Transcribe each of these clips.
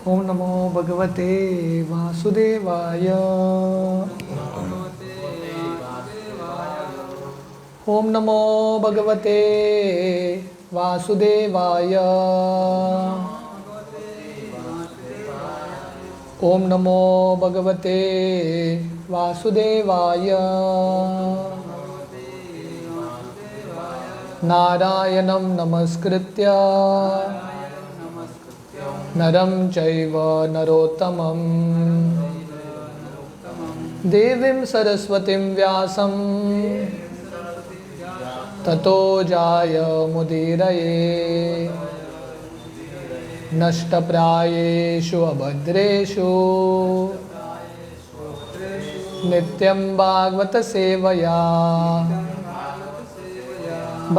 ओम नमो भगवते वासुदेवाय। ओम नमो भगवते वासुदेवाय। ओम नमो भगवते वासुदेवाय। नारायणं नमस्कृत्य नरं चैव नरोत्तमं देवीं सरस्वतीं व्यासं ततो जायमुदीरये। नष्टप्रायेषु अभद्रेषु नित्यं भागवत सेवया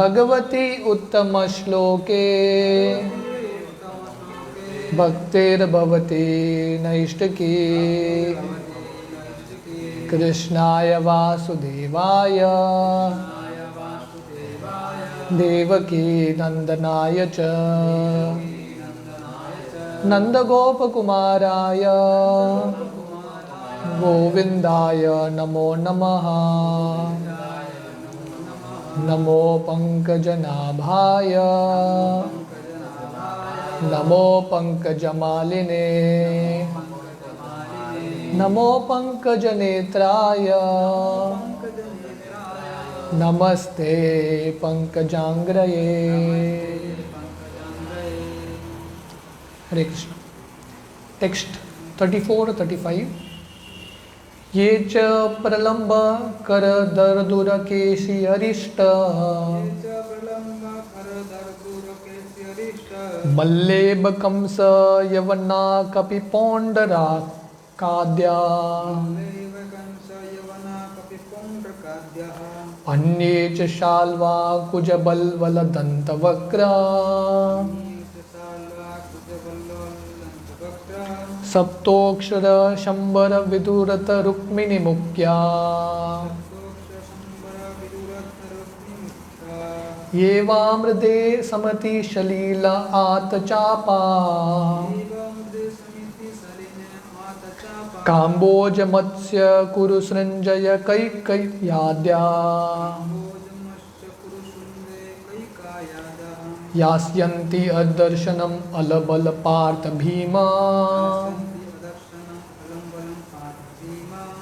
भगवती उत्तमश्लोके भक्तिर्भवति नैष्टिकी। कृष्णाय वासुदेवाय देवकी नंदनाय च नंदगोपकुमाराय गोविंदाय नमो नमः। नमो पंकजनाभाय नमो पंकजमालिने नमो पंकजनेत्राय नमस्ते पंकजांग्रये। हरे कृष्ण। टेक्स्ट 34-35। ये च प्रलंब कर दर्दुरकेशी अरिष्ट मल्लेब कंस यवना कपि पौंडरा काद्या अन्ये च शाल्वा कुज बल्वल दंतवक्रा सप्तोक्षर शंबर विदुरत रुक्मिणी मुख्या ये वामृदे समति शलील आतचापा काम्बोज मत्स्य कुरु सृंजय कैकयाद्या यास्यन्ति अदर्शनम अलबल पार्थ भीमा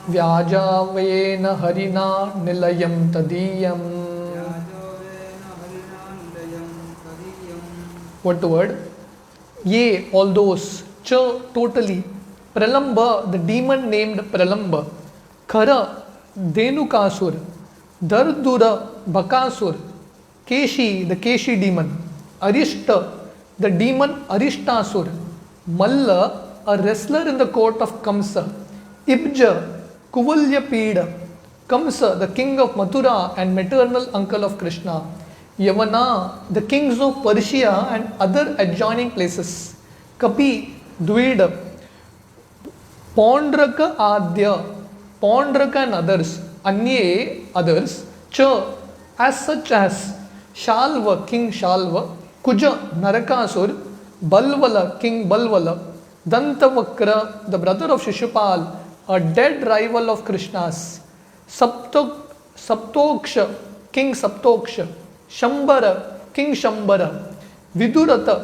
व्याजावेन हरिना निलयं तदीयम्। Word to word. Ye, all those. Cha, totally. Pralamba, the demon named Pralamba. Khara, Dhenukasur. Dardura, Bakasur. Keshi, the Keshi demon. Arishta, the demon Arishtasur. Malla, a wrestler in the court of Kamsa. Ibja, Kuvalyapida. Kamsa, the king of Mathura and maternal uncle of Krishna. Yavana, the kings of Persia and other adjoining places. Kapi, Dvida. Pondraka Adya, Pondraka and others. Anye, others. Cha, as such as Shalva, king Shalva. Kuja, Narakasur. Balvala, king Balvala. Dantavakra, the brother of Shishupal, a dead rival of Krishna's. Saptoksha, king Saptoksha. Shambara, king Shambara. Vidurata,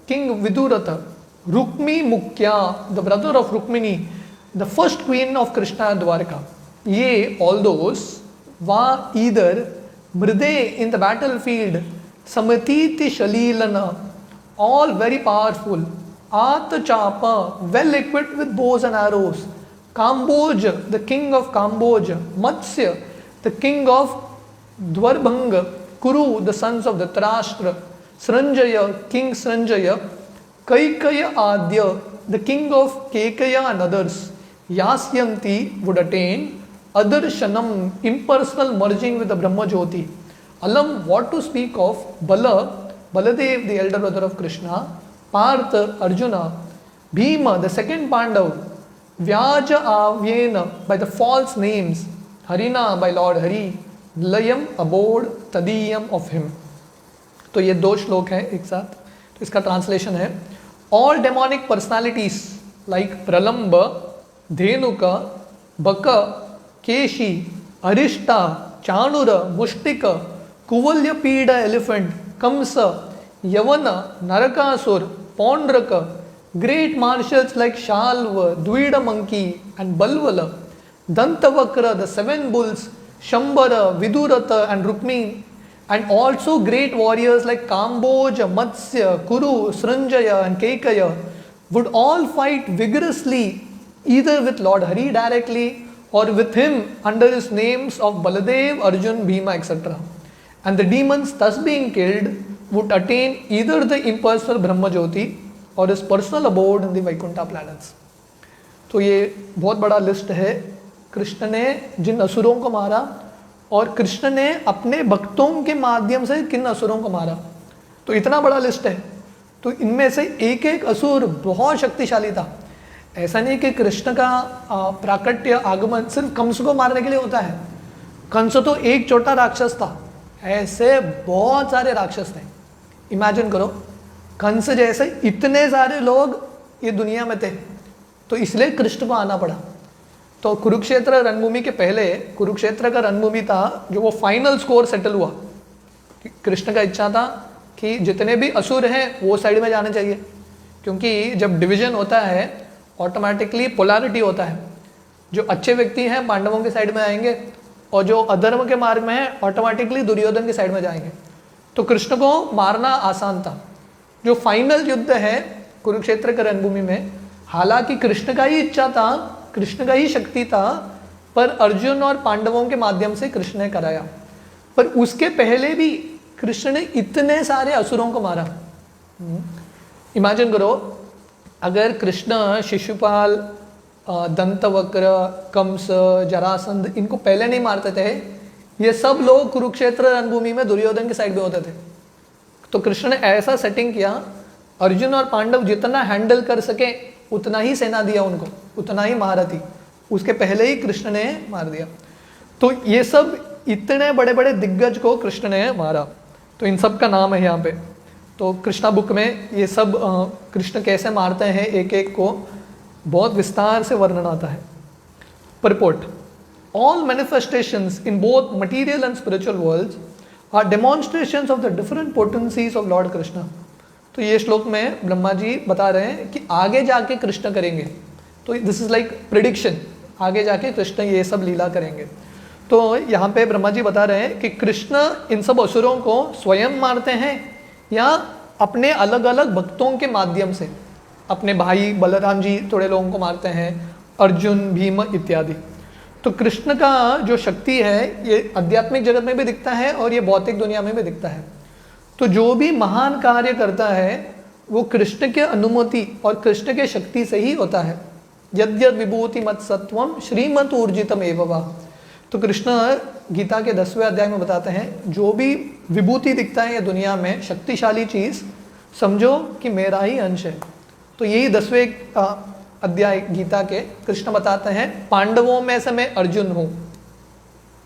king Vidurata. Rukmi Mukhya, the brother of Rukmini, the first queen of Krishna and Dwarka. Ye, all those. Va, either. Mride, in the battlefield. Samatiti Shalilana, all very powerful. Atachapa, well equipped with bows and arrows. Kamboj, the king of Kamboj. Matsya, the king of Dwarbhanga. Kuru, the sons of the Dhritarashtra. Sranjaya, king Sranjaya. Kaikaya Adya, the king of Kekaya and others. Yasyanti, would attain. Adarshanam, impersonal merging with the Brahma Jyoti. Alam, what to speak of. Bala, Baladev, the elder brother of Krishna. Partha, Arjuna. Bhima, the second Pandav. Vyaja Avyena, by the false names. Harina, by Lord Hari. लयम abode तदीयम of him. तो ये दो श्लोक हैं एक साथ। तो इसका ट्रांसलेशन है, All demonic personalities like Pralamba, Dhenuka, Baka, Keshi, Arishta, Chanura, Mushtika, Kuvalyapida elephant, Kamsa, Yavana, Narakasur, Pondraka, great marshals like Shalva, Dvida monkey and Balvala, Dantavakra, the seven bulls, Shambara, Viduratha and Rukmi, and also great warriors like Kamboja, Matsya, Kuru, Sranjaya and Keikaya would all fight vigorously either with Lord Hari directly or with him under his names of Baladev, Arjun, Bhima, etc. And the demons thus being killed would attain either the impersonal Brahma Jyoti और इस personal abode in the Vaikuntha planets. तो ये बहुत बड़ा list है कृष्ण ने जिन असुरों को मारा और कृष्ण ने अपने भक्तों के माध्यम से किन असुरों को मारा। तो इतना बड़ा लिस्ट है। तो इनमें से एक एक असुर बहुत शक्तिशाली था। ऐसा नहीं कि कृष्ण का प्राकट्य आगमन सिर्फ कंस को मारने के लिए होता है। कंस तो एक छोटा राक्षस था, ऐसे बहुत सारे राक्षस थे। इमेजिन करो कंस जैसे इतने सारे लोग ये दुनिया में थे, तो इसलिए कृष्ण को आना पड़ा। तो कुरुक्षेत्र रणभूमि के पहले कुरुक्षेत्र का रणभूमि था जो वो फाइनल स्कोर सेटल हुआ। कृष्ण का इच्छा था कि जितने भी असुर हैं वो साइड में जाने चाहिए, क्योंकि जब डिवीजन होता है ऑटोमेटिकली पोलैरिटी होता है। जो अच्छे व्यक्ति हैं पांडवों के साइड में आएंगे और जो अधर्म के मार्ग में हैं ऑटोमेटिकली दुर्योधन के साइड में जाएंगे। तो कृष्ण को मारना आसान था। जो फाइनल युद्ध है कुरुक्षेत्र के रणभूमि में, हालांकि कृष्ण का ही इच्छा था, कृष्ण का ही शक्ति था, पर अर्जुन और पांडवों के माध्यम से कृष्ण ने कराया। पर उसके पहले भी कृष्ण ने इतने सारे असुरों को मारा। इमेजिन करो अगर कृष्ण शिशुपाल, दंतवक्र, कंस, जरासंध इनको पहले नहीं मारते थे, ये सब लोग कुरुक्षेत्र रणभूमि में दुर्योधन के साइड में होते थे। तो कृष्ण ने ऐसा सेटिंग किया, अर्जुन और पांडव जितना हैंडल कर सके उतना ही सेना दिया उनको, उतना ही महारथी। उसके पहले ही कृष्ण ने मार दिया। तो ये सब इतने बड़े बड़े दिग्गज को कृष्ण ने मारा। तो इन सब का नाम है यहाँ पे। तो कृष्णा बुक में ये सब कृष्ण कैसे मारते हैं एक एक को बहुत विस्तार से वर्णन आता है। Purport: all manifestations in both material and spiritual worlds are demonstrations of the different potencies of Lord Krishna. तो ये श्लोक में ब्रह्मा जी बता रहे हैं कि आगे जाके कृष्ण करेंगे। तो दिस इज लाइक प्रिडिक्शन, आगे जाके कृष्ण ये सब लीला करेंगे। तो यहाँ पे ब्रह्मा जी बता रहे हैं कि कृष्ण इन सब असुरों को स्वयं मारते हैं या अपने अलग अलग भक्तों के माध्यम से। अपने भाई बलराम जी थोड़े लोगों को मारते हैं, अर्जुन, भीम इत्यादि। तो कृष्ण का जो शक्ति है ये आध्यात्मिक जगत में भी दिखता है और ये भौतिक दुनिया में भी दिखता है। तो जो भी महान कार्य करता है वो कृष्ण के अनुमति और कृष्ण के शक्ति से ही होता है। यद्यद् विभूति मत सत्वम श्रीमत ऊर्जितम एव वा। तो कृष्ण गीता के 10वें अध्याय में बताते हैं जो भी विभूति दिखता है ये दुनिया में शक्तिशाली चीज, समझो कि मेरा ही अंश है। तो यही 10वें अध्याय गीता के कृष्ण बताते हैं पांडवों में से मैं अर्जुन हूँ,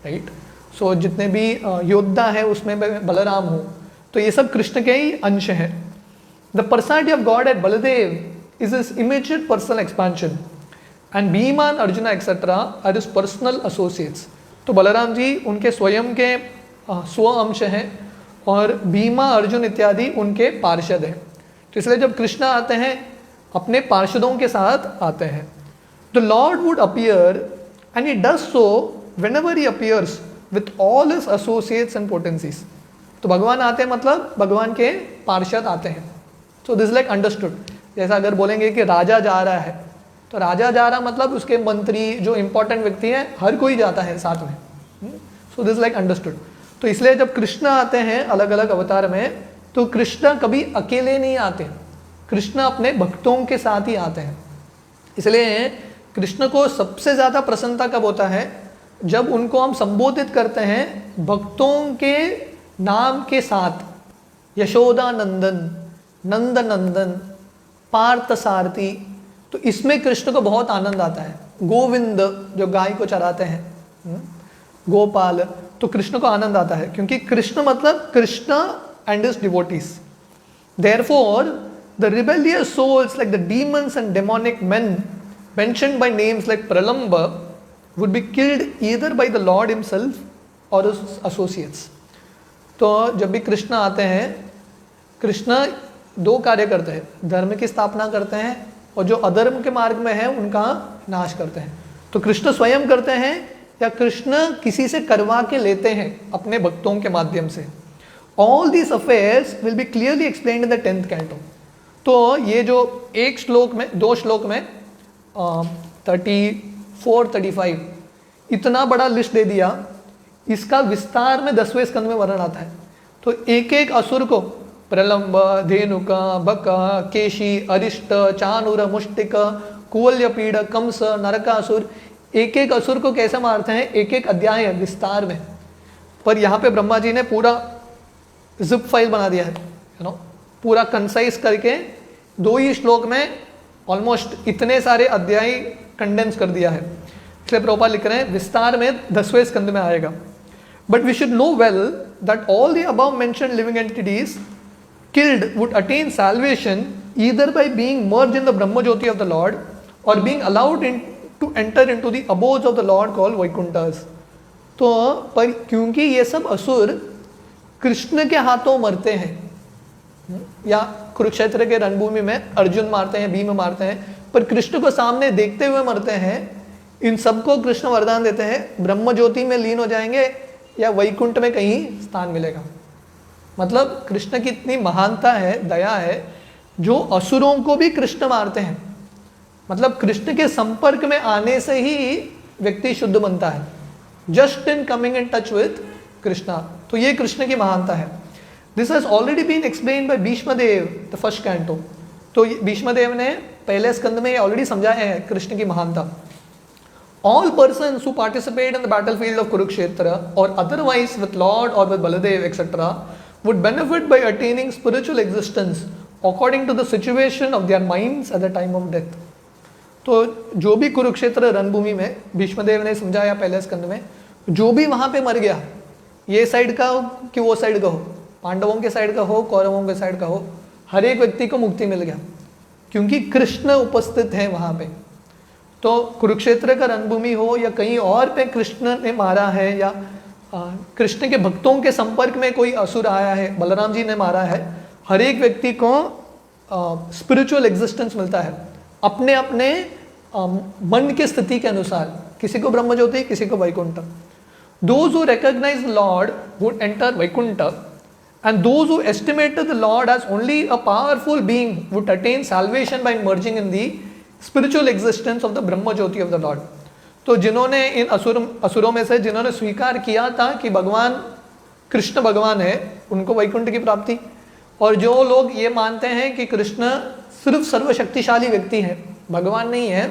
राइट। सो जितने भी योद्धा है उसमें मैं बलराम हूँ। तो ये सब कृष्ण के ही अंश हैं। The personality of Godhead Baladeva is his immediate personal expansion and Bhima and Arjun etcetera are his personal associates. तो बलराम जी उनके स्वयं के स्व अंश हैं और भीमा, अर्जुन इत्यादि उनके पार्षद हैं। तो इसलिए जब कृष्ण आते हैं अपने पार्षदों के साथ आते हैं। The Lord would appear and he does so whenever he appears with all his associates and potencies. तो भगवान आते हैं मतलब भगवान के पार्षद आते हैं। So this like understood. जैसा अगर बोलेंगे कि राजा जा रहा है तो राजा जा रहा मतलब उसके मंत्री जो इंपॉर्टेंट व्यक्ति हैं हर कोई जाता है साथ में। So this like understood. तो इसलिए जब कृष्ण आते हैं अलग अलग अवतार में तो कृष्ण कभी अकेले नहीं आते, कृष्ण अपने भक्तों के साथ ही आते हैं। इसलिए कृष्ण को सबसे ज़्यादा प्रसन्नता कब होता है? जब उनको हम संबोधित करते हैं भक्तों के नाम के साथ। यशोदा नंदन, नंद नंदन, पार्थ सारथी। तो इसमें कृष्ण को बहुत आनंद आता है। गोविंद जो गाय को चराते हैं, गोपाल, तो कृष्ण को आनंद आता है क्योंकि कृष्ण मतलब Krishna and his devotees. Therefore the rebellious souls like the demons and demonic men mentioned by names like Pralamba would be killed either by the Lord himself or his associates. तो जब भी कृष्ण आते हैं, कृष्ण दो कार्य करते हैं, धर्म की स्थापना करते हैं और जो अधर्म के मार्ग में है उनका नाश करते हैं. तो कृष्ण स्वयं करते हैं या कृष्ण किसी से करवा के लेते हैं अपने भक्तों के माध्यम से. All these affairs will be clearly explained in the 10th canto. तो ये जो एक श्लोक में, दो श्लोक में 34-35 इतना बड़ा लिस्ट दे दिया, इसका विस्तार में 10वें स्कंद में वर्णन आता है. तो एक एक असुर को प्रलंब, धेनुक, बक, केशी, अरिष्ट, चाणूर, मुष्टिक, कुवल्यपीड़, कंस, नरकासुर, एक एक असुर को कैसे मारते हैं, एक एक अध्याय है विस्तार में. पर यहाँ पे ब्रह्मा जी ने पूरा जिप फाइल बना दिया है, पूरा कंसाइज करके 2 ही श्लोक में ऑलमोस्ट इतने सारे अध्याय कंडेंस कर दिया है. इसलिए प्रभुपाद लिख रहे हैं विस्तार में 10वें स्कंद में आएगा. But we should know well that all the above mentioned living entities killed would attain salvation either by being merged in the Brahma Jyoti of the Lord or being allowed to enter into the abodes of the Lord called Vaikunthas. तो पर क्योंकि ये सब असुर कृष्ण के हाथों मरते हैं, या कुरुक्षेत्र के रणभूमि में अर्जुन मारते हैं, भीम मारते हैं, पर कृष्ण को सामने देखते हुए मरते हैं, इन सबको कृष्ण वरदान देते हैं ब्रह्म ज्योति में लीन हो जाएंगे या वैकुंठ में कहीं स्थान मिलेगा. मतलब कृष्ण की इतनी महानता है, दया है, जो असुरों को भी कृष्ण मारते हैं. मतलब कृष्ण के संपर्क में आने से ही व्यक्ति शुद्ध बनता है, just in coming in touch with Krishna. तो ये कृष्ण की महानता है. This has already been explained by Bhishmadev the first canto. तो भीष्मदेव ने पहले स्कंद में ऑलरेडी समझाया है कृष्ण की महानता. All persons who participate in the battlefield of Kurukshetra or otherwise with Lord or with Baladev etc. would benefit by attaining spiritual existence according to the situation of their minds at the time of death. तो जो भी कुरुक्षेत्र रणभूमि में भीष्मदेव ने समझाया पहले स्कंद में, जो भी वहां पे मर गया, ये साइड का हो कि वो साइड का हो, पांडवों के साइड का हो, कौरवों के साइड का हो, हर एक व्यक्ति को मुक्ति मिल गया क्योंकि कृष्ण उपस्थित है वहां पे. तो कुरुक्षेत्र का रणभूमि हो या कहीं और पे कृष्ण ने मारा है, या कृष्ण के भक्तों के संपर्क में कोई असुर आया है, बलराम जी ने मारा है, हर एक व्यक्ति को स्पिरिचुअल एग्जिस्टेंस मिलता है अपने अपने मन के स्थिति के अनुसार. किसी को ब्रह्म ज्योति, किसी को Vaikuntha. Those who recognize the Lord would enter Vaikuntha, and those who estimated the Lord as only a powerful being would attain salvation by merging in the spiritual existence of the Brahma Jyoti of the Lord. तो जिन्होंने इन असुरों में से जिन्होंने स्वीकार किया था कि भगवान कृष्ण भगवान है, उनको वैकुंठ की प्राप्ति, और जो लोग ये मानते हैं कि कृष्ण सिर्फ सर्वशक्तिशाली व्यक्ति है, भगवान नहीं है,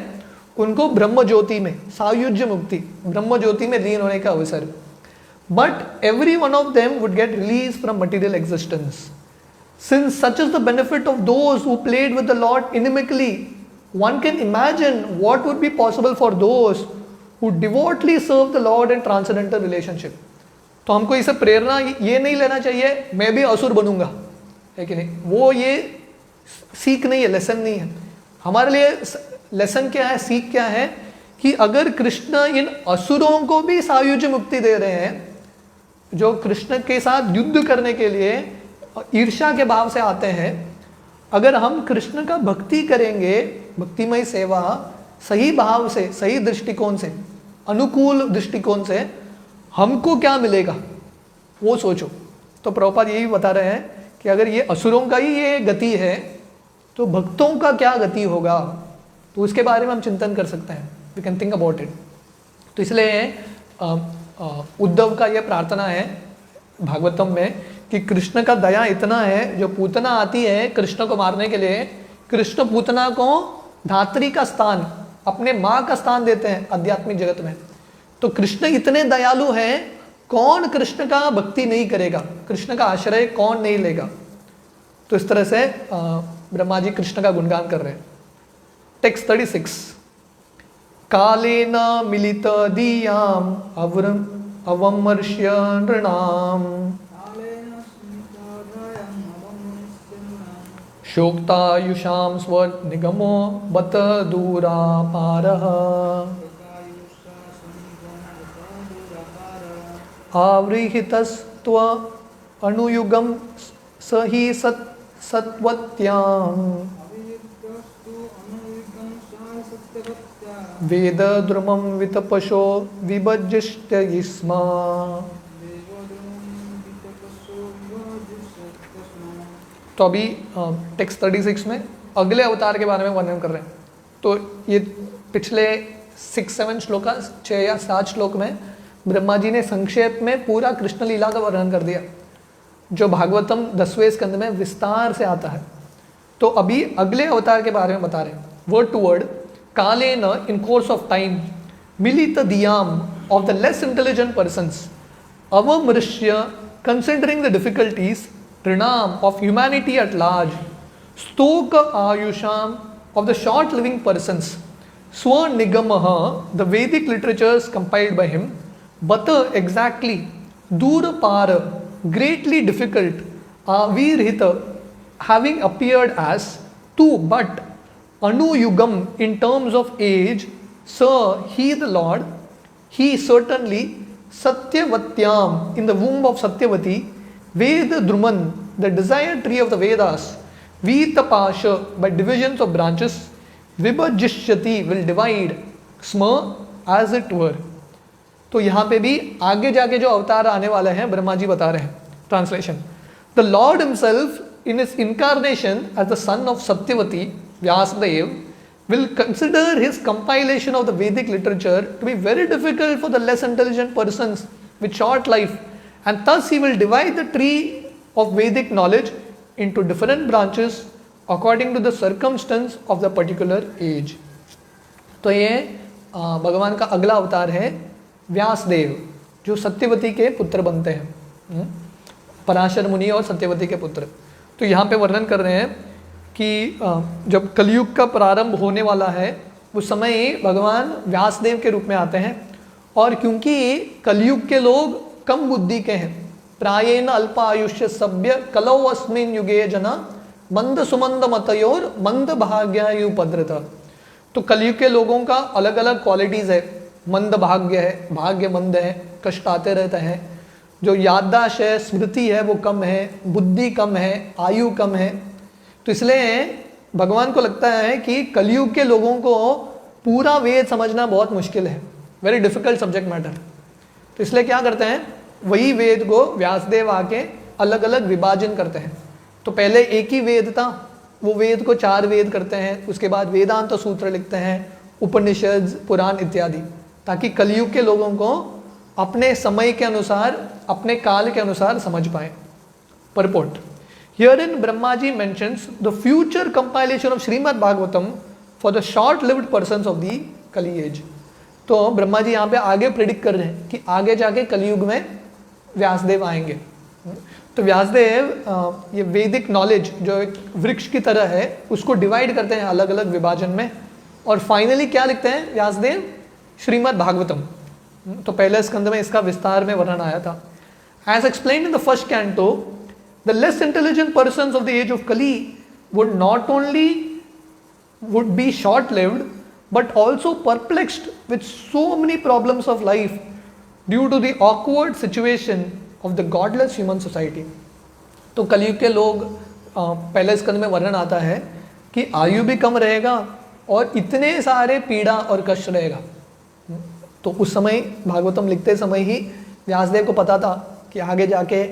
उनको ब्रह्म ज्योति में सायुज्य मुक्ति, ब्रह्म ज्योति में लीन होने का अवसर. But every one of them would get release from material existence. Since such is the benefit of those who played with the Lord inimically, one can imagine what would be possible for those who devotedly serve the Lord in transcendental relationship. तो हमको इसे प्रेरणा ये नहीं लेना चाहिए मैं भी असुर बनूंगा, है कि नहीं. वो ये सीख नहीं है, लेसन नहीं है. हमारे लिए लेसन क्या है, सीख क्या है कि अगर कृष्ण इन असुरों को भी सायुज्य मुक्ति दे रहे हैं, जो कृष्ण के साथ युद्ध करने के लिए ईर्ष्या के भाव से आते हैं, अगर हम कृष्ण का भक्ति करेंगे, भक्तिमय सेवा सही भाव से, सही दृष्टिकोण से, अनुकूल दृष्टिकोण से, हमको क्या मिलेगा वो सोचो. तो प्रभुपाद यही बता रहे हैं कि अगर ये असुरों का ही ये गति है तो भक्तों का क्या गति होगा, तो उसके बारे में हम चिंतन कर सकते हैं. We can think about it. तो इसलिए उद्धव का ये प्रार्थना है भागवतम में कि कृष्ण का दया इतना है, जो पूतना आती है कृष्ण को मारने के लिए, कृष्ण पूतना को धात्री का स्थान, अपने माँ का स्थान देते हैं आध्यात्मिक जगत में. तो कृष्ण इतने दयालु हैं, कौन कृष्ण का भक्ति नहीं करेगा, कृष्ण का आश्रय कौन नहीं लेगा. तो इस तरह से ब्रह्मा जी कृष्ण का गुणगान कर रहे हैं. टेक्स्ट 36. कालेन मिलित दीयाम अवमर्ष्य नृणाम शोक्तायुषां स्वनिगमो बत दूरापारः आवृहितस्त्व अणुयुगं स हि सत्वत्याम् वेदद्रुमं वितपशो विभजिष्यति स्म। तो अभी टेक्स्ट 36 में अगले अवतार के बारे में वर्णन कर रहे हैं। तो ये पिछले 6-7 श्लोक 6 या 7 श्लोक में ब्रह्मा जी ने संक्षेप में पूरा कृष्ण लीला का वर्णन कर दिया, जो भागवतम 10वें स्कंद में विस्तार से आता है। तो अभी अगले अवतार के बारे में बता रहे हैं। वर्ड टू वर्ड, कालेन इन कोर्स ऑफ टाइम मिलित दियाम of the less intelligent persons अवमृश्य कंसिडरिंग द डिफिकल्टीज ऋणाम ऑफ ह्यूमैनिटी एट लार्ज स्तोक आयुषाम of the short living persons स्वनिगमः the Vedic literatures compiled by him but exactly दूरपार greatly difficult avirhita having appeared as two but anuyugam in terms of age, sir he the Lord, he certainly satyavatyam in the womb of Satyavati, Veda Druman the desired tree of the Vedas, Vitapasha by divisions of branches, Vibhajishyati will divide sma as it were। तो यहाँ पे भी आगे जाके जो अवतार आने वाले हैं ब्रह्मा जी बता रहे हैं। Translation, the Lord himself in his incarnation as the son of Satyavati Vyasadeva will consider his compilation of the Vedic literature to be very difficult for the less intelligent persons with short life and thus he will divide the tree of Vedic knowledge into different branches according to the circumstance of the particular age। तो ये भगवान का अगला अवतार है व्यासदेव, जो सत्यवती के पुत्र बनते हैं, पराशर मुनि और सत्यवती के पुत्र। तो यहाँ पे वर्णन कर रहे हैं कि जब कलयुग का प्रारंभ होने वाला है उस समय ही भगवान व्यासदेव के रूप में आते हैं। और क्योंकि कलयुग के लोग कम बुद्धि के हैं, प्रायेण अल्प आयुष्य सभ्य कलौ अस्मिन् युगे जना मंद सुमंद मतयोर मंद भाग्यायुपद्रत। तो कलयुग के लोगों का अलग अलग क्वालिटीज़ है। मंद भाग्य है, भाग्य मंद है, कष्ट आते रहते हैं। जो याददाश्त है, स्मृति है वो कम है, बुद्धि कम है, आयु कम है। तो इसलिए भगवान को लगता है कि कलयुग के लोगों को पूरा वेद समझना बहुत मुश्किल है, वेरी डिफिकल्ट सब्जेक्ट मैटर। तो इसलिए क्या करते हैं, वही वेद को व्यासदेव आके अलग अलग विभाजन करते हैं। तो पहले एक ही वेद था, वो वेद को 4 वेद करते हैं। उसके बाद वेदांत सूत्र लिखते हैं, उपनिषद, पुराण इत्यादि, ताकि कलयुग के लोगों को अपने समय के अनुसार, अपने काल के अनुसार समझ पाए। Purport, herein Brahma ji mentions the future compilation of Shrimad Bhagavatam for the short lived persons of the Kali age. तो ब्रह्मा जी यहाँ पे आगे प्रिडिक्ट कर रहे हैं कि आगे जाके कलयुग में व्यासदेव आएंगे। तो व्यासदेव ये वैदिक नॉलेज जो एक वृक्ष की तरह है उसको डिवाइड करते हैं अलग अलग विभाजन में, और फाइनली क्या लिखते हैं व्यासदेव, श्रीमद् भागवतम। तो पहले स्कंद में इसका विस्तार में वर्णन आया था। As explained in the first canto, the less intelligent persons of the age of Kali would not only would be short lived but also perplexed with so many problems of life due to the awkward situation of the godless human society। तो कलयुग के लोग, पहले स्कंद में वर्णन आता है कि आयु भी कम रहेगा और इतने सारे पीड़ा और कष्ट रहेगा। तो उस समय भागवतम लिखते समय ही व्यासदेव को पता था कि आगे जाके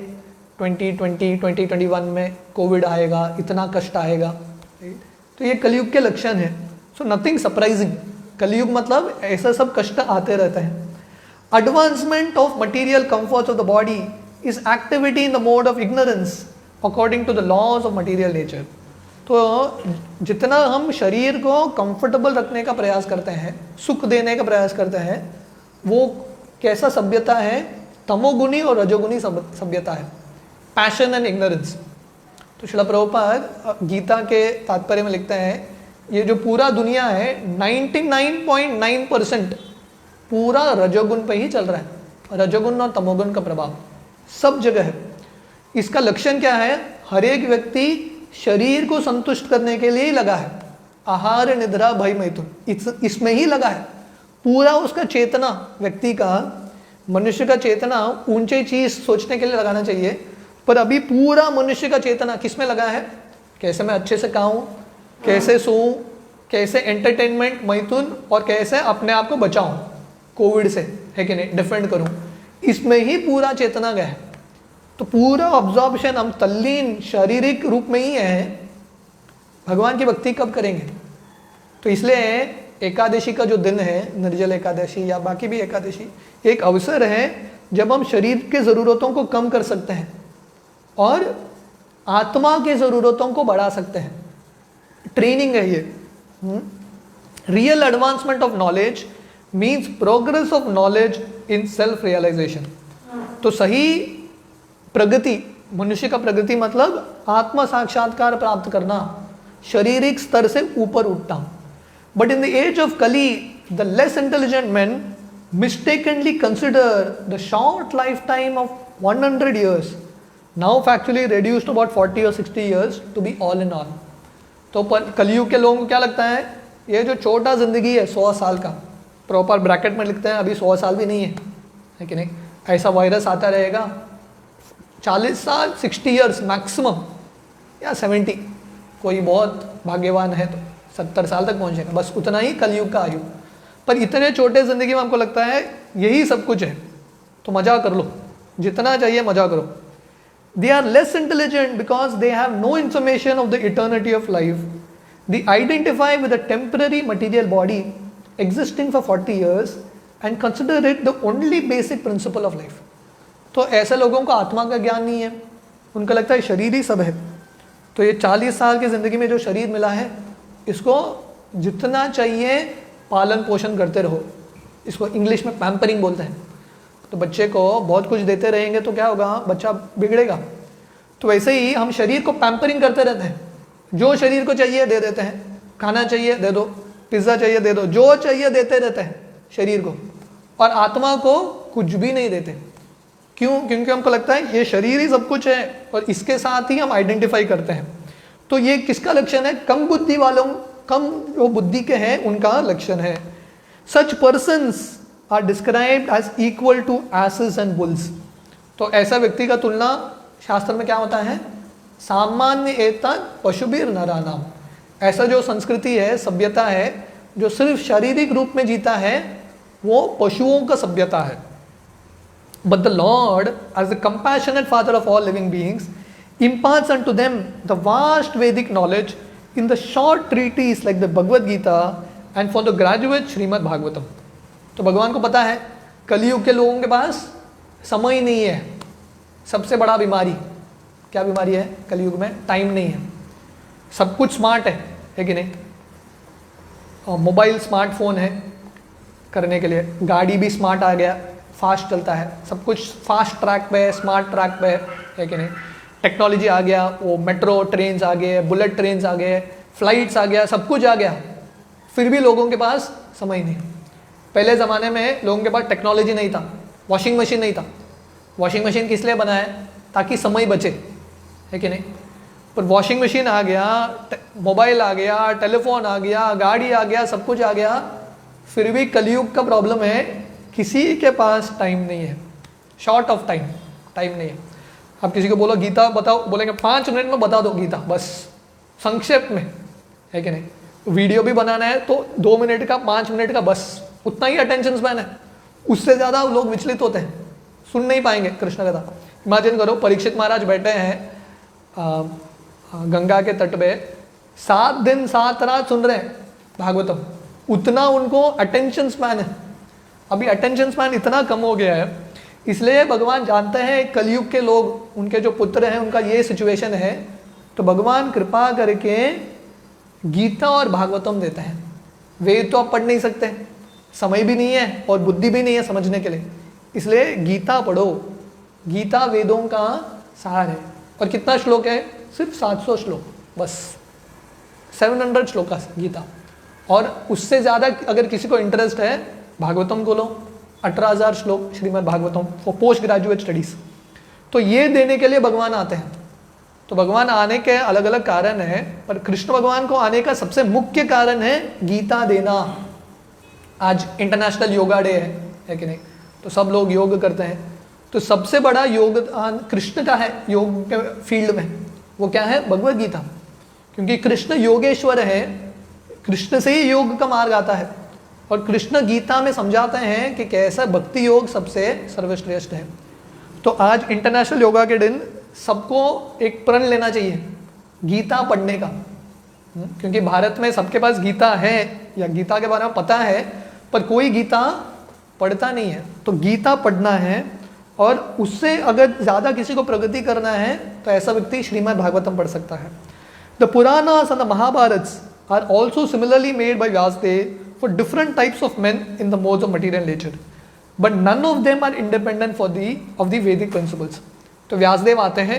2021 में कोविड आएगा, इतना कष्ट आएगा। तो ये कलयुग के लक्षण है। सो नथिंग सरप्राइजिंग, कलयुग मतलब ऐसा सब कष्ट आते रहते हैं। Advancement of material comforts of the body is activity in the mode of ignorance according to the laws of material nature. तो जितना हम शरीर को कंफर्टेबल रखने का प्रयास करते हैं, सुख देने का प्रयास करते हैं, वो कैसा सभ्यता है, तमोगुणी और रजोगुणी सभ्यता है, पैशन एंड इग्नोरेंस। तो श्रील प्रभुपाद गीता के तात्पर्य में लिखते हैं ये जो पूरा दुनिया है 99.9% पूरा रजोगुण पे ही चल रहा है। रजोगुण और तमोगुण का प्रभाव सब जगह है। इसका लक्षण क्या है, हर एक व्यक्ति शरीर को संतुष्ट करने के लिए ही लगा है। आहार निद्रा भय मैथुन इसमें ही लगा है। पूरा उसका चेतना, व्यक्ति का, मनुष्य का चेतना ऊंचे चीज सोचने के लिए लगाना चाहिए, पर अभी पूरा मनुष्य का चेतना किस में लगा है? कैसे मैं अच्छे से खाऊं, कैसे सोऊं, कैसे एंटरटेनमेंट मैथुन, और कैसे अपने आप को बचाऊं कोविड से, है कि नहीं, डिफेंड करूं, इसमें ही पूरा चेतना गया है। तो पूरा ऑब्जॉर्प्शन हम तल्लीन शारीरिक रूप में ही है। भगवान की भक्ति कब करेंगे? तो इसलिए एकादशी का जो दिन है, निर्जल एकादशी या बाकी भी एकादशी, एक अवसर है जब हम शरीर के ज़रूरतों को कम कर सकते हैं और आत्मा के ज़रूरतों को बढ़ा सकते हैं। ट्रेनिंग है ये। Real advancement of knowledge means progress of knowledge in self realization. तो सही प्रगति, मनुष्य का प्रगति मतलब आत्म साक्षात्कार प्राप्त करना, शारीरिक स्तर से ऊपर उठना। But in the age of Kali the less intelligent man mistakenly consider the short lifetime of 100 years now factually reduced to about 40 or 60 years to be all in all। तो कलयुग के लोगों को क्या लगता है, ये जो छोटा जिंदगी है 100 साल का, प्रॉपर ब्रैकेट में लिखते हैं, अभी 100 साल भी नहीं है कि नहीं, ऐसा वायरस आता रहेगा 40 साल, 60 ईयर्स मैक्सिमम, या 70, कोई बहुत भाग्यवान है तो 70 साल तक पहुंचेगा, बस उतना ही कलयुग का आयु। पर इतने छोटे ज़िंदगी में हमको लगता है यही सब कुछ है, तो मज़ा कर लो, जितना चाहिए मज़ा करो। They are less intelligent because they have no information of the eternity of life. They identify with a temporary material body existing for 40 years and consider it the only basic principle of life. तो ऐसे लोगों को आत्मा का ज्ञान नहीं है, उनका लगता है शरीर ही सब है। तो ये 40 साल की ज़िंदगी में जो शरीर मिला है, इसको जितना चाहिए पालन पोषण करते रहो। इसको इंग्लिश में पैम्परिंग बोलते हैं। तो बच्चे को बहुत कुछ देते रहेंगे तो क्या होगा, बच्चा बिगड़ेगा। तो वैसे ही हम शरीर को पैम्परिंग करते रहते हैं, जो शरीर को चाहिए दे देते हैं, खाना चाहिए दे दो, पिज़्ज़ा चाहिए दे दो, जो चाहिए देते रहते हैं शरीर को, और आत्मा को कुछ भी नहीं देते। क्यों? क्योंकि हमको लगता है ये शरीर ही सब कुछ है और इसके साथ ही हम आइडेंटिफाई करते हैं। तो ये किसका लक्षण है? कम बुद्धि वालों, कम जो बुद्धि के हैं उनका लक्षण है। Such persons are described as equal to asses and bulls. तो ऐसा व्यक्ति का तुलना शास्त्र में क्या होता है? सामान्य एतत् पशुभिर नरानाम। ऐसा जो संस्कृति है, सभ्यता है, जो सिर्फ शारीरिक रूप में जीता है, वो पशुओं का सभ्यता है। But the Lord, as the compassionate Father of all living beings, imparts unto them the vast Vedic knowledge in the short treatise like the Bhagavad Gita and for the graduate Srimad Bhagavatam। तो भगवान को पता है कलयुग के लोगों के पास समय नहीं है। सबसे बड़ा बीमारी क्या बीमारी है कलयुग में? टाइम नहीं है। सब कुछ स्मार्ट है कि नहीं? और मोबाइल स्मार्टफोन है करने के लिए, गाड़ी भी स्मार्ट आ गया, फास्ट चलता है, सब कुछ फास्ट ट्रैक पे है, स्मार्ट ट्रैक पे है कि नहीं? टेक्नोलॉजी आ गया, वो मेट्रो ट्रेन्स आ गए, बुलेट ट्रेन्स आ गए, फ्लाइट्स आ गया, सब कुछ आ गया, फिर भी लोगों के पास समय नहीं। पहले ज़माने में लोगों के पास टेक्नोलॉजी नहीं था, वॉशिंग मशीन नहीं था। वॉशिंग मशीन किस लिए बना है? ताकि समय बचे, है कि नहीं? पर वॉशिंग मशीन आ गया, मोबाइल आ गया, टेलीफोन आ गया, गाड़ी आ गया, सब कुछ आ गया, फिर भी कलयुग का प्रॉब्लम है, किसी के पास टाइम नहीं है, शॉर्ट ऑफ टाइम नहीं है। आप किसी को बोलो गीता बताओ, बोलेंगे 5 मिनट में बता दो गीता, बस संक्षेप में, है कि नहीं? वीडियो भी बनाना है तो 2 मिनट का, 5 मिनट का, बस उतना ही अटेंशन स्पैन है। उससे ज़्यादा लोग विचलित होते हैं, सुन नहीं पाएंगे कृष्ण कथा। इमेजिन करो परीक्षित महाराज बैठे हैं गंगा के तट पे, 7 दिन 7 रात सुन रहे हैं भागवतम, उतना उनको अटेंशन स्पैन है। अभी अटेंशन स्पैन इतना कम हो गया है, इसलिए भगवान जानते हैं कलयुग के लोग, उनके जो पुत्र हैं उनका ये सिचुएशन है, तो भगवान कृपा करके गीता और भागवतम देते हैं। वेद तो आप पढ़ नहीं सकते, समय भी नहीं है और बुद्धि भी नहीं है समझने के लिए, इसलिए गीता पढ़ो। गीता वेदों का सार है। और कितना श्लोक है? सिर्फ 700 श्लोक, बस 700 श्लोक का गीता। और उससे ज़्यादा अगर किसी को इंटरेस्ट है, भागवतम को लो, 18,000 श्लोक Shrimad Bhagavatam for post graduate studies. तो ये देने के लिए भगवान आते हैं। तो भगवान आने के अलग अलग कारण हैं, पर कृष्ण भगवान को आने का सबसे मुख्य कारण है गीता देना। आज इंटरनेशनल योगा डे है कि नहीं, तो सब लोग योग करते हैं, तो सबसे बड़ा योगदान कृष्ण का है योग के फील्ड में, वो क्या है? भगवद गीता। क्योंकि कृष्ण योगेश्वर है, कृष्ण से ही योग का मार्ग आता है, और कृष्ण गीता में समझाते हैं कि कैसा भक्ति योग सबसे सर्वश्रेष्ठ है। तो आज इंटरनेशनल योगा के दिन सबको एक प्रण लेना चाहिए गीता पढ़ने का, क्योंकि भारत में सबके पास गीता है या गीता के बारे में पता है, पर कोई गीता पढ़ता नहीं है। तो गीता पढ़ना है, और उससे अगर ज़्यादा किसी को प्रगति करना है तो ऐसा व्यक्ति श्रीमद् भागवतम पढ़ सकता है। The Puranas and the Mahabharatas are also similarly made by Vyasadeva for different types of men in the modes of material nature, but none of them are independent for the of the Vedic principles. तो व्यासदेव आते हैं,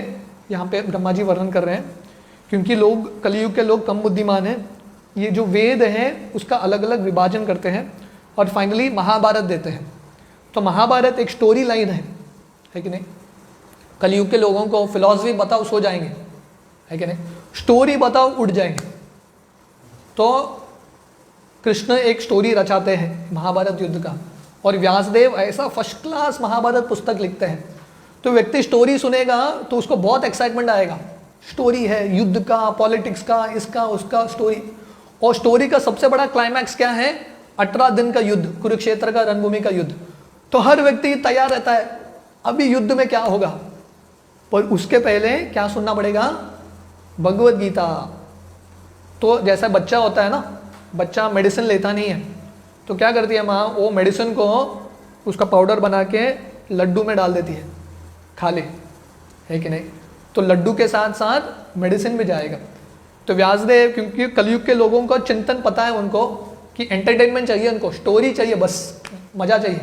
यहाँ पे ब्रह्मा जी वर्णन कर रहे हैं, क्योंकि लोग कलयुग के लोग कम बुद्धिमान हैं, ये जो वेद हैं उसका अलग अलग विभाजन करते हैं और फाइनली महाभारत देते हैं। तो महाभारत एक स्टोरी लाइन है कि नहीं? कलयुग के लोगों को फिलॉसफी बताओ सो जाएंगे, है कि नहीं? स्टोरी बताओ उठ जाएंगे। तो कृष्ण एक स्टोरी रचाते हैं महाभारत युद्ध का, और व्यासदेव ऐसा फर्स्ट क्लास महाभारत पुस्तक लिखते हैं। तो व्यक्ति स्टोरी सुनेगा तो उसको बहुत एक्साइटमेंट आएगा, स्टोरी है युद्ध का, पॉलिटिक्स का, इसका उसका स्टोरी। और स्टोरी का सबसे बड़ा क्लाइमैक्स क्या है? 18 दिन का युद्ध, कुरुक्षेत्र का रणभूमि का युद्ध। तो हर व्यक्ति तैयार रहता है अभी युद्ध में क्या होगा, पर उसके पहले क्या सुनना पड़ेगा? भगवद गीता। तो जैसा बच्चा होता है ना, बच्चा मेडिसिन लेता नहीं है, तो क्या करती है माँ? वो मेडिसिन को उसका पाउडर बना के लड्डू में डाल देती है, खा ले, है कि नहीं? तो लड्डू के साथ साथ मेडिसिन भी जाएगा। तो व्यासदेव, क्योंकि कलयुग के लोगों को चिंतन पता है उनको कि एंटरटेनमेंट चाहिए, उनको स्टोरी चाहिए, बस मज़ा चाहिए,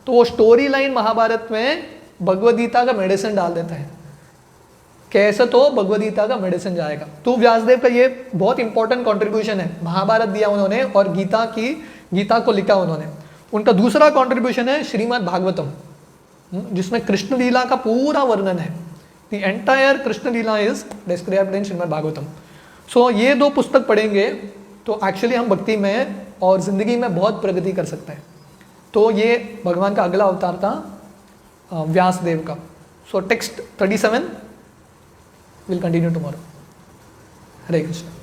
तो वो स्टोरी लाइन महाभारत में भगवद गीता का मेडिसिन डाल देता है। कैसे? तो भगवद गीता का मेडिसिन जाएगा। तो व्यासदेव का ये बहुत इंपॉर्टेंट कंट्रीब्यूशन है, महाभारत दिया उन्होंने और गीता को लिखा उन्होंने। उनका दूसरा कंट्रीब्यूशन है श्रीमद् भागवतम, जिसमें कृष्ण लीला का पूरा वर्णन है। The entire Krishna lila is described in Srimad Bhagavatam. सो ये दो पुस्तक पढ़ेंगे तो एक्चुअली हम भक्ति में और जिंदगी में बहुत प्रगति कर सकते हैं। तो ये भगवान का अगला अवतार था व्यासदेव का। सो text 37 will continue tomorrow. Hare Krishna.